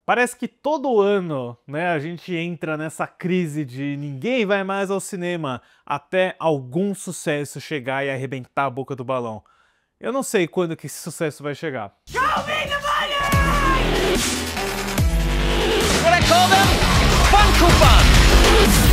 Parece que todo ano, né, a gente entra nessa crise de ninguém vai mais ao cinema até algum sucesso chegar e arrebentar a boca do balão. Eu não sei quando que esse sucesso vai chegar. Show me the money! What I call them? Funko Buns!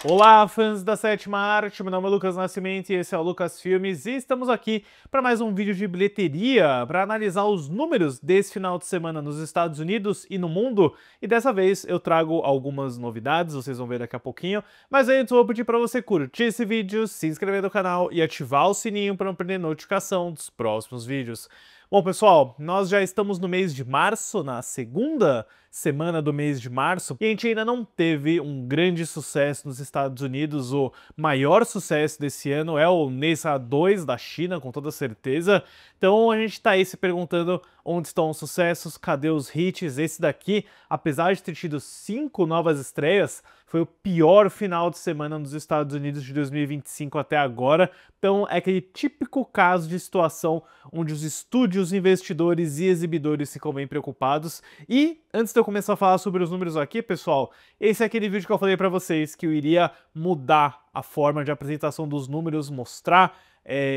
Olá, fãs da sétima arte, meu nome é Lucas Nascimento e esse é o Lucas Filmes e estamos aqui para mais um vídeo de bilheteria para analisar os números desse final de semana nos Estados Unidos e no mundo, e dessa vez eu trago algumas novidades, vocês vão ver daqui a pouquinho, mas antes eu vou pedir para você curtir esse vídeo, se inscrever no canal e ativar o sininho para não perder notificação dos próximos vídeos. Bom, pessoal, nós já estamos no mês de março, na segunda semana do mês de março, e a gente ainda não teve um grande sucesso nos Estados Unidos. O maior sucesso desse ano é o NESA 2 da China, com toda certeza. Então a gente tá aí se perguntando onde estão os sucessos, cadê os hits. Esse daqui, apesar de ter tido 5 novas estreias, foi o pior final de semana nos Estados Unidos de 2025 até agora. Então é aquele típico caso de situação onde os estúdios, investidores e exibidores ficam bem preocupados. E antes de eu começar a falar sobre os números aqui, pessoal, esse é aquele vídeo que eu falei pra vocês que eu iria mudar a forma de apresentação dos números, mostrar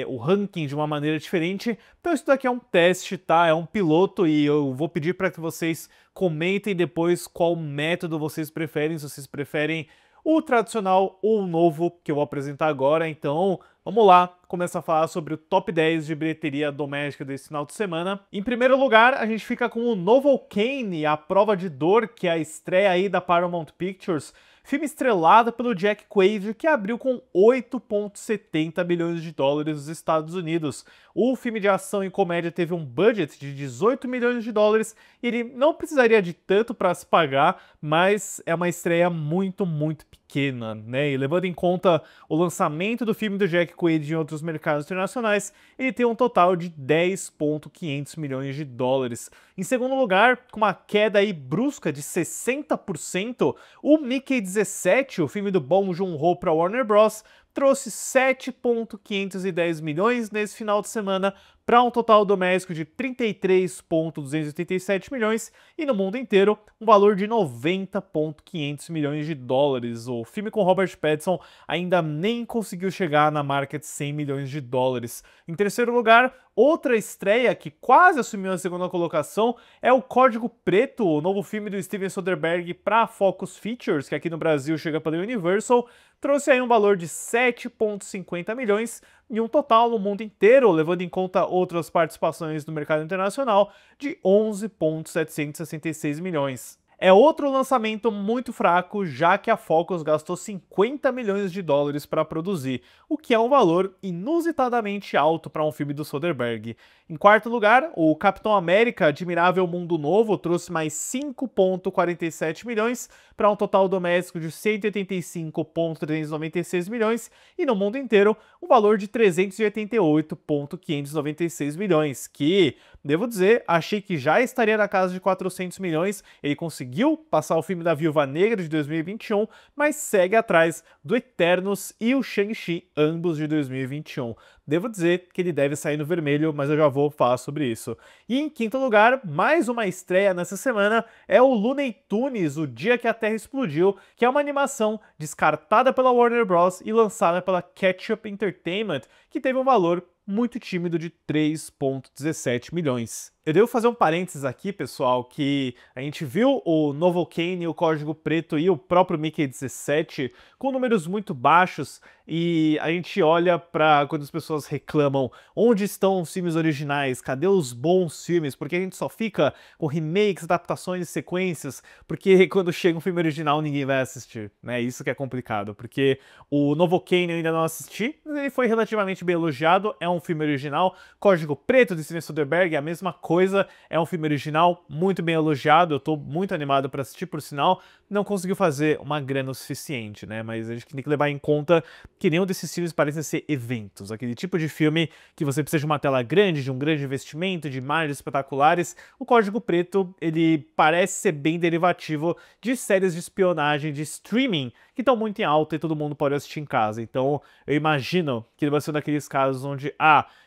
o ranking de uma maneira diferente. Então isso daqui é um teste, tá? É um piloto e eu vou pedir para que vocês comentem depois qual método vocês preferem, se vocês preferem o tradicional ou o novo que eu vou apresentar agora. Então vamos lá, começar a falar sobre o top 10 de bilheteria doméstica desse final de semana. Em primeiro lugar, a gente fica com o Novocaine, A Prova de Dor, que é a estreia aí da Paramount Pictures. Filme estrelado pelo Jack Quaid, que abriu com 8,70 milhões de dólares nos Estados Unidos. O filme de ação e comédia teve um budget de 18 milhões de dólares e ele não precisaria de tanto para se pagar, mas é uma estreia muito pequena, né? E levando em conta o lançamento do filme do Jack Quaid em outros mercados internacionais, ele tem um total de 10,500 milhões de dólares. Em segundo lugar, com uma queda aí brusca de 60%, o Mickey 17, o filme do Bong Joon-ho para Warner Bros., trouxe 7,510 milhões nesse final de semana, para um total doméstico de 33,287 milhões e no mundo inteiro um valor de 90,500 milhões de dólares. O filme com Robert Pattinson ainda nem conseguiu chegar na marca de 100 milhões de dólares. Em terceiro lugar, outra estreia que quase assumiu a segunda colocação é o Código Preto, o novo filme do Steven Soderbergh para a Focus Features, que aqui no Brasil chega pela Universal, trouxe aí um valor de 7,50 milhões e um total no mundo inteiro, levando em conta outras participações no mercado internacional, de 11,766 milhões. É outro lançamento muito fraco, já que a Focus gastou 50 milhões de dólares para produzir, o que é um valor inusitadamente alto para um filme do Soderbergh. Em quarto lugar, o Capitão América Admirável Mundo Novo trouxe mais 5,47 milhões para um total doméstico de 185,396 milhões e no mundo inteiro um valor de 388,596 milhões, que, devo dizer, achei que já estaria na casa de 400 milhões. Ele conseguiu passar o filme da Viúva Negra de 2021, mas segue atrás do Eternos e o Shang-Chi, ambos de 2021. Devo dizer que ele deve sair no vermelho, mas eu já vou falar sobre isso. E em quinto lugar, mais uma estreia nessa semana é o Looney Tunes, O Dia que a Terra Explodiu, que é uma animação descartada pela Warner Bros. E lançada pela Ketchup Entertainment, que teve um valor muito tímido de 3,17 milhões. Eu devo fazer um parênteses aqui, pessoal, que a gente viu o Novocaine, o Código Preto e o próprio Mickey 17 com números muito baixos, e a gente olha para quando as pessoas reclamam onde estão os filmes originais, cadê os bons filmes, porque a gente só fica com remakes, adaptações e sequências, porque quando chega um filme original ninguém vai assistir, né? Isso que é complicado, porque o Novocaine eu ainda não assisti, mas ele foi relativamente bem elogiado, é um filme original. Código Preto de Steven Soderbergh é a mesma coisa, é um filme original, muito bem elogiado, eu tô muito animado para assistir, por sinal. Não conseguiu fazer uma grana o suficiente, né? Mas a gente tem que levar em conta que nenhum desses filmes parecem ser eventos, aquele tipo de filme que você precisa de uma tela grande, de um grande investimento, de imagens espetaculares. O Código Preto, ele parece ser bem derivativo de séries de espionagem de streaming que estão muito em alta e todo mundo pode assistir em casa. Então eu imagino que ele vai ser um daqueles casos onde,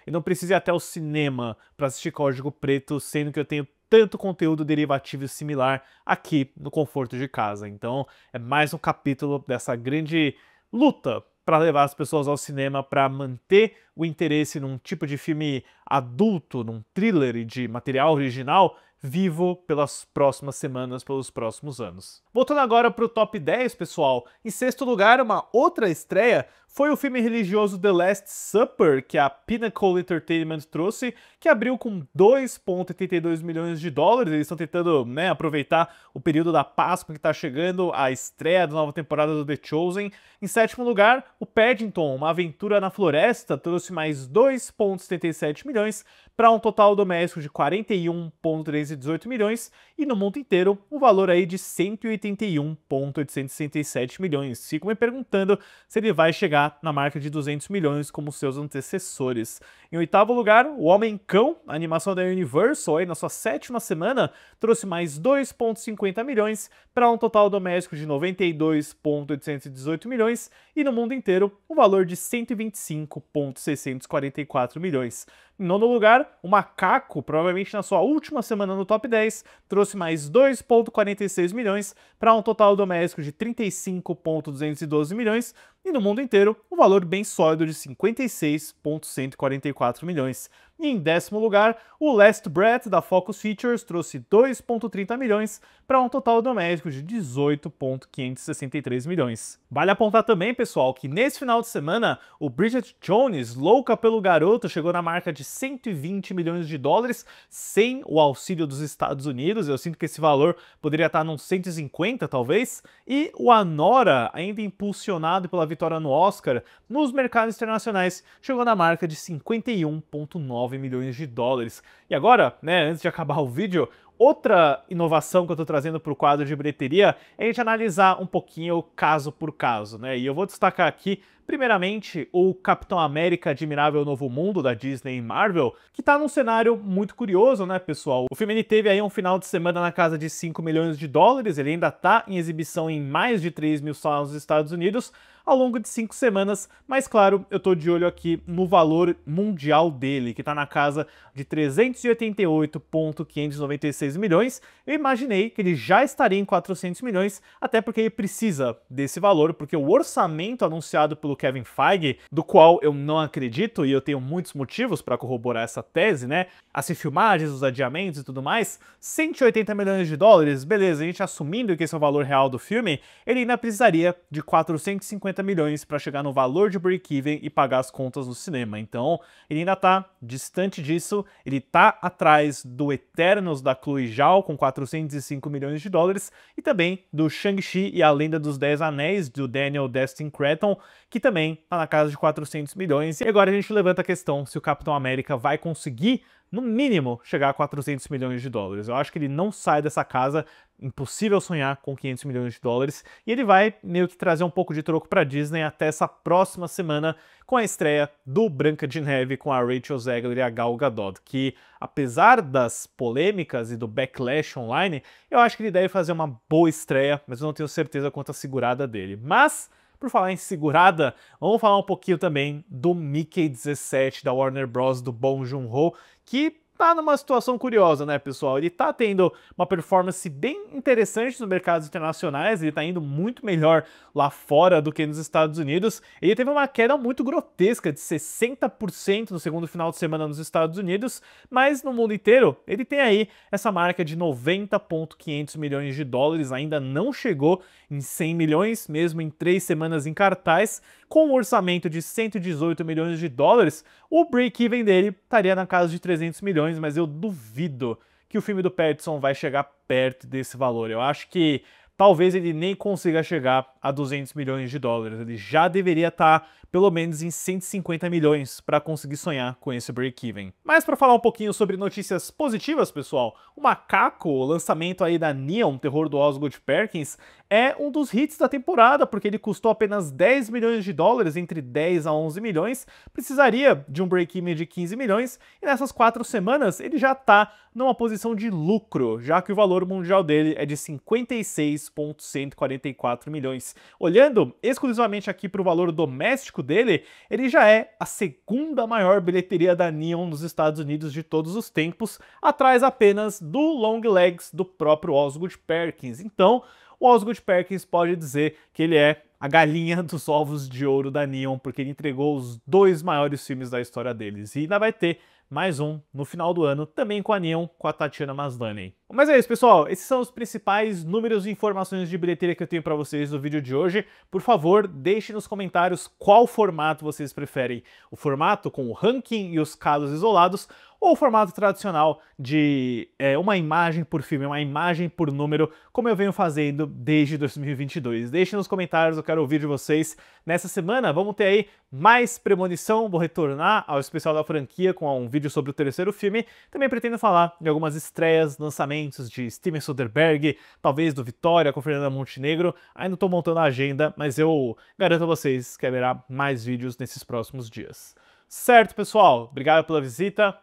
e não preciso ir até o cinema para assistir Código Preto, sendo que eu tenho tanto conteúdo derivativo similar aqui no conforto de casa. Então é mais um capítulo dessa grande luta para levar as pessoas ao cinema, para manter o interesse num tipo de filme adulto, num thriller e de material original, vivo pelas próximas semanas, pelos próximos anos. Voltando agora para o top 10, pessoal, em sexto lugar, uma outra estreia foi o filme religioso The Last Supper, que a Pinnacle Entertainment trouxe, que abriu com 2,82 milhões de dólares. Eles estão tentando, né, aproveitar o período da Páscoa que está chegando, a estreia da nova temporada do The Chosen. Em sétimo lugar, o Paddington, Uma Aventura na Floresta, trouxe mais 2,77 milhões, para um total doméstico de 41,318 milhões, e no mundo inteiro, um valor aí de 181,867 milhões. Fico me perguntando se ele vai chegar na marca de 200 milhões como seus antecessores. Em oitavo lugar, O Homem-Cão, a animação da Universal, aí na sua sétima semana, trouxe mais 2,50 milhões para um total doméstico de 92,818 milhões e no mundo inteiro um valor de 125,644 milhões. Em nono lugar, O Macaco, provavelmente na sua última semana no top 10, trouxe mais 2,46 milhões para um total doméstico de 35,212 milhões e no mundo inteiro um valor bem sólido de 56,144 milhões. E em décimo lugar, o Last Breath da Focus Features trouxe 2,30 milhões para um total doméstico de 18,563 milhões. Vale apontar também, pessoal, que nesse final de semana o Bridget Jones, Louca pelo Garoto, chegou na marca de 120 milhões de dólares sem o auxílio dos Estados Unidos. Eu sinto que esse valor poderia estar nos 150, talvez. E o Anora, ainda impulsionado pela vitória no Oscar, nos mercados internacionais, chegou na marca de 51,9 milhões de dólares. E agora, né, antes de acabar o vídeo, outra inovação que eu estou trazendo para o quadro de bilheteria é a gente analisar um pouquinho caso por caso, né? E eu vou destacar aqui, primeiramente, o Capitão América Admirável Novo Mundo da Disney e Marvel, que está num cenário muito curioso, né, pessoal? O filme ele teve aí um final de semana na casa de 5 milhões de dólares, ele ainda está em exibição em mais de 3 mil salas nos Estados Unidos, ao longo de 5 semanas, mas claro, eu tô de olho aqui no valor mundial dele, que tá na casa de 388,596 milhões. Eu imaginei que ele já estaria em 400 milhões, até porque ele precisa desse valor, porque o orçamento anunciado pelo Kevin Feige, do qual eu não acredito, e eu tenho muitos motivos para corroborar essa tese, né? As filmagens, os adiamentos e tudo mais, 180 milhões de dólares, beleza, a gente assumindo que esse é o valor real do filme, ele ainda precisaria de 450 milhões para chegar no valor de break-even e pagar as contas no cinema. Então, ele ainda está distante disso, ele está atrás do Eternos da Chloe Zhao com 405 milhões de dólares e também do Shang-Chi e a Lenda dos 10 Anéis do Daniel Destin Cretton, que também está na casa de 400 milhões. E agora a gente levanta a questão se o Capitão América vai conseguir no mínimo chegar a 400 milhões de dólares. Eu acho que ele não sai dessa casa, impossível sonhar com 500 milhões de dólares, e ele vai meio que trazer um pouco de troco para Disney até essa próxima semana com a estreia do Branca de Neve com a Rachel Zegler e a Gal Gadot, que apesar das polêmicas e do backlash online, eu acho que ele deve fazer uma boa estreia, mas eu não tenho certeza quanto à segurada dele. Mas por falar em segurada, vamos falar um pouquinho também do Mickey 17 da Warner Bros. Do Bong Joon-ho, que tá numa situação curiosa, né, pessoal? Ele tá tendo uma performance bem interessante nos mercados internacionais, ele tá indo muito melhor lá fora do que nos Estados Unidos. Ele teve uma queda muito grotesca de 60% no segundo final de semana nos Estados Unidos, mas no mundo inteiro ele tem aí essa marca de 90,500 milhões de dólares, ainda não chegou em 100 milhões, mesmo em 3 semanas em cartaz. Com um orçamento de 118 milhões de dólares, o break-even dele estaria na casa de 300 milhões, mas eu duvido que o filme do Pattinson vai chegar perto desse valor. Eu acho que talvez ele nem consiga chegar a 200 milhões de dólares. Ele já deveria estar pelo menos em 150 milhões para conseguir sonhar com esse break-even. Mas para falar um pouquinho sobre notícias positivas, pessoal, o Macaco, o lançamento aí da Neon, terror do Osgood Perkins, é um dos hits da temporada, porque ele custou apenas 10 milhões de dólares, entre 10 a 11 milhões, precisaria de um break-even de 15 milhões, e nessas 4 semanas ele já está numa posição de lucro, já que o valor mundial dele é de 56,144 milhões. Olhando exclusivamente aqui para o valor doméstico elenco dele, ele já é a segunda maior bilheteria da Neon nos Estados Unidos de todos os tempos, atrás apenas do Long Legs do próprio Osgood Perkins. Então, o Osgood Perkins pode dizer que ele é a galinha dos ovos de ouro da Neon, porque ele entregou os 2 maiores filmes da história deles. E ainda vai ter mais um no final do ano, também com a Neon, com a Tatiana Maslany. Mas é isso, pessoal. Esses são os principais números e informações de bilheteria que eu tenho para vocês no vídeo de hoje. Por favor, deixe nos comentários qual formato vocês preferem. O formato com o ranking e os casos isolados, ou o formato tradicional de uma imagem por filme, uma imagem por número, como eu venho fazendo desde 2022. Deixem nos comentários, eu quero ouvir de vocês. Nessa semana vamos ter aí mais Premonição, vou retornar ao especial da franquia com um vídeo sobre o terceiro filme. Também pretendo falar de algumas estreias, lançamentos de Steven Soderbergh, talvez do Vitória com Fernanda Montenegro. Ainda estou montando a agenda, mas eu garanto a vocês que haverá mais vídeos nesses próximos dias. Certo, pessoal? Obrigado pela visita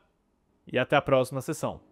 e até a próxima sessão.